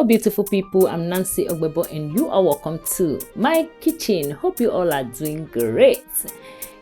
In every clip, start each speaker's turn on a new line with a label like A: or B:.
A: Hello beautiful people, I'm Nancy Ogbebo and you are welcome to my kitchen. Hope you all are doing great.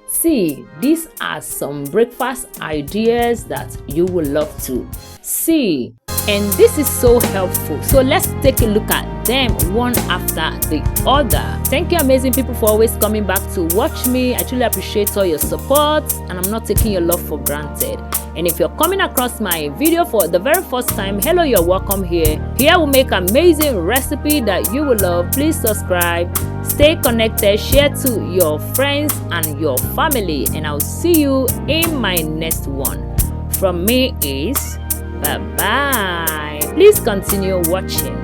A: See, these are some breakfast ideas that you will love to see, and this is so helpful. So let's take a look at them one after the other. Thank you amazing people for always coming back to watch me. I truly appreciate all your support and I'm not taking your love for granted. And if you're coming across my video for the very first time, hello, you're welcome here. Here we make amazing recipe that you will love. Please subscribe, stay connected, share to your friends and your family, and I'll see you in my next one. From me is bye bye. Please continue watching.